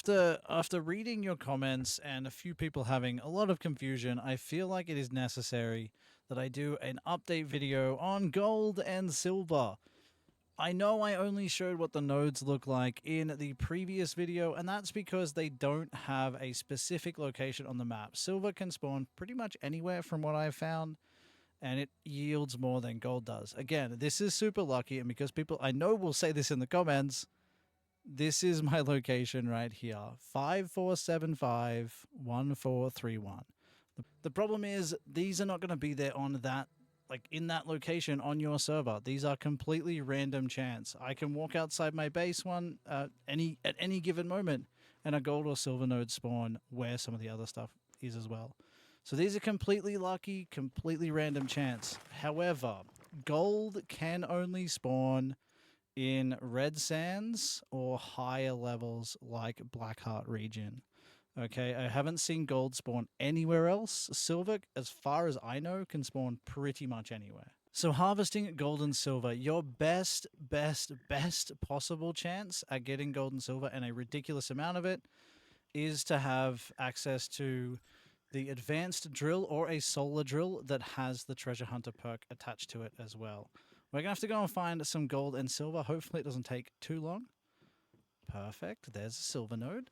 after reading your comments and a few people having a lot of confusion, I feel like it is necessary that I do an update video on gold and silver. I know I only showed what the nodes look like in the previous video, and that's because they don't have a specific location on the map. Silver can spawn pretty much anywhere from what I've found, and it yields more than gold does. Again, this is super lucky, and because people I know will say this in the comments, this is my location right here, 54751431. The problem is these are not going to be there on that, like in that location on your server. These are completely random chance. I can walk outside my base one at any given moment, and a gold or silver node spawn where some of the other stuff is as well. So these are completely lucky, completely random chance. However, gold can only spawn in red sands or higher levels like Blackheart Region. Okay, I haven't seen gold spawn anywhere else. Silver, as far as I know, can spawn pretty much anywhere. So harvesting gold and silver, your best possible chance at getting gold and silver, and a ridiculous amount of it, is to have access to the advanced drill or a solar drill that has the treasure hunter perk attached to it as well. We're going to have to go and find some gold and silver. Hopefully it doesn't take too long. Perfect. There's a silver node.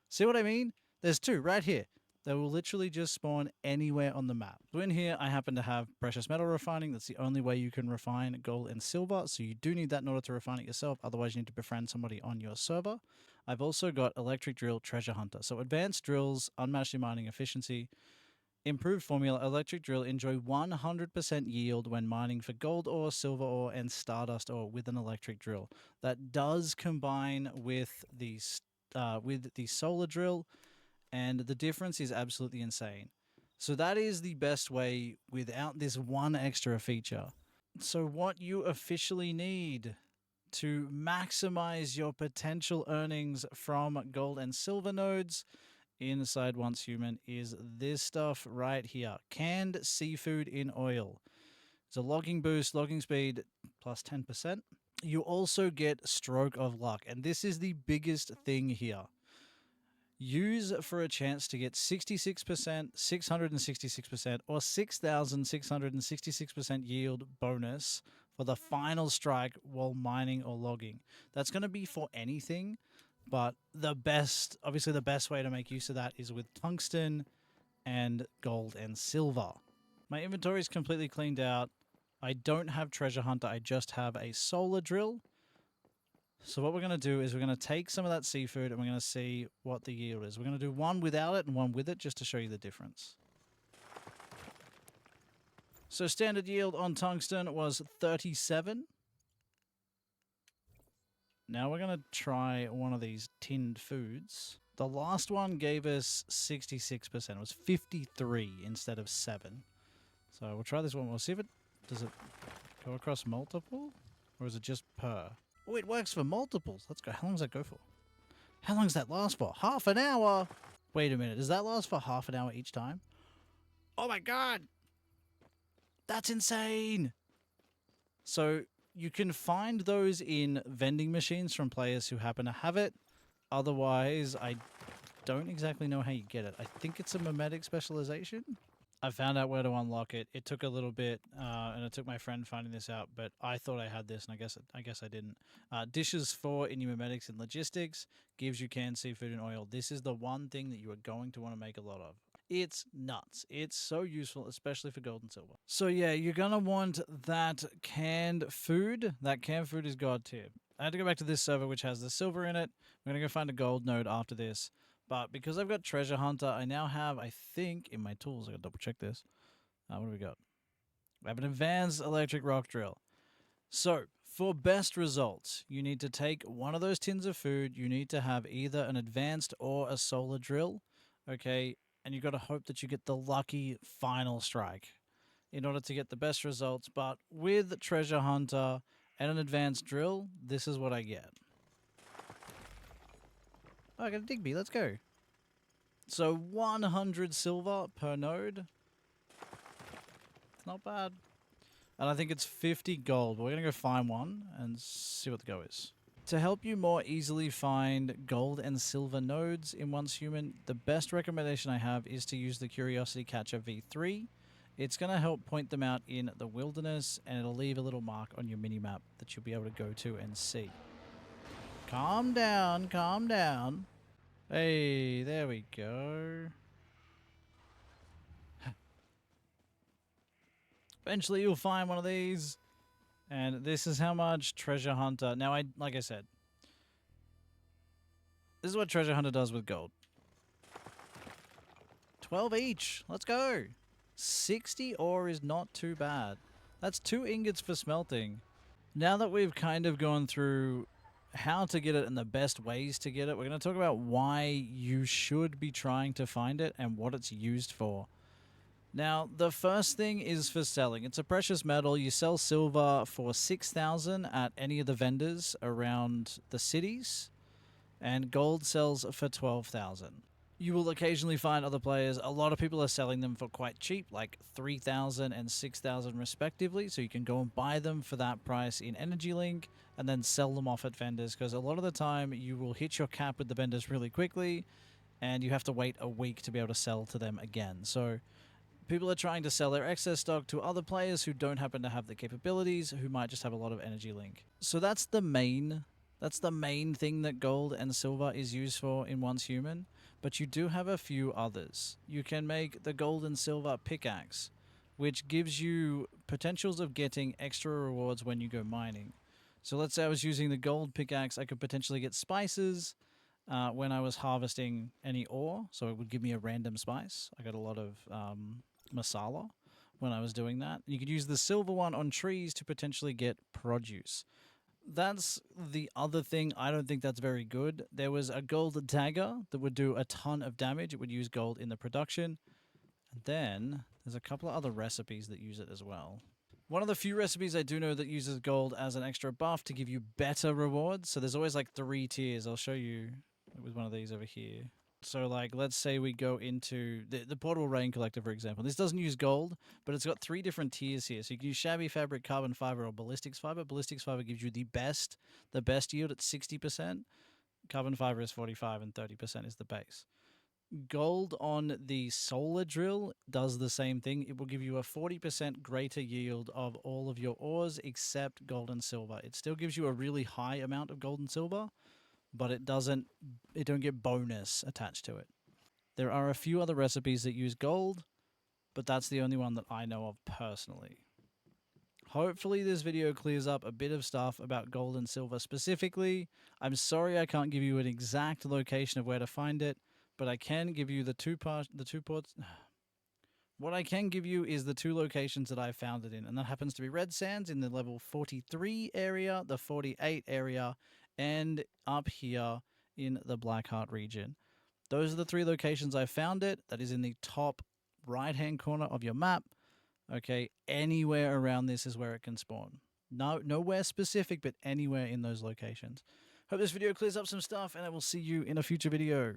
See what I mean? There's two right here. They will literally just spawn anywhere on the map. So in here, I happen to have precious metal refining. That's the only way you can refine gold and silver. So you do need that in order to refine it yourself. Otherwise, you need to befriend somebody on your server. I've also got electric drill treasure hunter. So advanced drills, unmatched in mining efficiency, improved formula. Electric drill enjoy 100% yield when mining for gold ore, silver ore, and stardust ore with an electric drill. That does combine with the solar drill, and the difference is absolutely insane. So that is the best way without this one extra feature. So what you officially need to maximize your potential earnings from gold and silver nodes inside Once Human is this stuff right here. Canned seafood in oil. It's a logging boost, logging speed plus 10%. You also get stroke of luck, and this is the biggest thing here. Use for a chance to get 66%, 666%, or 6,666% yield bonus for the final strike while mining or logging. That's going to be for anything, but obviously the best way to make use of that is with tungsten and gold and silver. My inventory is completely cleaned out. I don't have treasure hunter, I just have a solar drill. So what we're going to do is we're going to take some of that seafood and we're going to see what the yield is. We're going to do one without it and one with it just to show you the difference. So standard yield on tungsten was 37. Now we're going to try one of these tinned foods. The last one gave us 66%. It was 53 instead of 7. So we'll try this one. We'll see if it... Does it go across multiple? Or is it just per? Oh, it works for multiples. Let's go. How long does that go for? How long does that last for? Half an hour? Wait a minute. Does that last for half an hour each time? Oh my god! That's insane! So you can find those in vending machines from players who happen to have it. Otherwise, I don't exactly know how you get it. I think it's a mimetic specialization. I found out where to unlock it. It took a little bit, and it took my friend finding this out, but I thought I had this, and I guess I didn't. Dishes for mimetics and logistics gives you canned seafood and oil. This is the one thing that you are going to want to make a lot of. It's nuts. It's so useful, especially for gold and silver. So yeah, you're going to want that canned food. That canned food is god tier. I had to go back to this server, which has the silver in it. I'm going to go find a gold node after this. But because I've got Treasure Hunter, I now have, I think, in my tools, I gotta double check this. What do we got? We have an advanced electric rock drill. So, for best results, you need to take one of those tins of food. You need to have either an advanced or a solar drill. Okay, and you've got to hope that you get the lucky final strike in order to get the best results. But with Treasure Hunter and an advanced drill, this is what I get. Oh, I got a Digby. Let's go. So 100 silver per node. It's not bad. And I think it's 50 gold. We're going to go find one and see what the go is. To help you more easily find gold and silver nodes in Once Human, the best recommendation I have is to use the Curiosity Catcher V3. It's going to help point them out in the wilderness, and it'll leave a little mark on your minimap that you'll be able to go to and see. Calm down, calm down. Hey, there we go. Eventually you'll find one of these. And this is how much Treasure Hunter... Now, like I said, this is what Treasure Hunter does with gold. 12 each. Let's go. 60 ore is not too bad. That's 2 ingots for smelting. Now that we've kind of gone through how to get it and the best ways to get it, we're going to talk about why you should be trying to find it and what it's used for. Now, the first thing is for selling. It's a precious metal. You sell silver for 6,000 at any of the vendors around the cities, and gold sells for 12,000. You will occasionally find other players. A lot of people are selling them for quite cheap, like 3,000 and 6,000 respectively. So you can go and buy them for that price in Energy Link and then sell them off at vendors, because a lot of the time you will hit your cap with the vendors really quickly and you have to wait a week to be able to sell to them again. So people are trying to sell their excess stock to other players who don't happen to have the capabilities, who might just have a lot of Energy Link. So that's the main thing that gold and silver is used for in Once Human. But you do have a few others. You can make the gold and silver pickaxe, which gives you potentials of getting extra rewards when you go mining. So let's say I was using the gold pickaxe, I could potentially get spices when I was harvesting any ore. So it would give me a random spice. I got a lot of masala when I was doing that. You could use the silver one on trees to potentially get produce. That's the other thing. I don't think that's very good. There was a gold dagger that would do a ton of damage. It would use gold in the production. And then there's a couple of other recipes that use it as well. One of the few recipes I do know that uses gold as an extra buff to give you better rewards. So there's always like 3 tiers. I'll show you with one of these over here. So, like, let's say we go into the Portable Rain Collector, for example. This doesn't use gold, but it's got 3 different tiers here. So you can use Shabby Fabric, Carbon Fiber, or Ballistics Fiber. Ballistics Fiber gives you the best yield at 60%. Carbon Fiber is 45%, and 30% is the base. Gold on the Solar Drill does the same thing. It will give you a 40% greater yield of all of your ores except gold and silver. It still gives you a really high amount of gold and silver, but it don't get bonus attached to it. There are a few other recipes that use gold, but that's the only one that I know of personally. Hopefully this video clears up a bit of stuff about gold and silver specifically. I'm sorry I can't give you an exact location of where to find it, but I can give you the two ports. What I can give you is the 2 locations that I found it in, and that happens to be Red Sands in the level 43 area, the 48 area, and up here in the Blackheart region. Those are the 3 locations I found it. That is in the top right-hand corner of your map. Okay, anywhere around this is where it can spawn. No, nowhere specific, but anywhere in those locations. Hope this video clears up some stuff, and I will see you in a future video.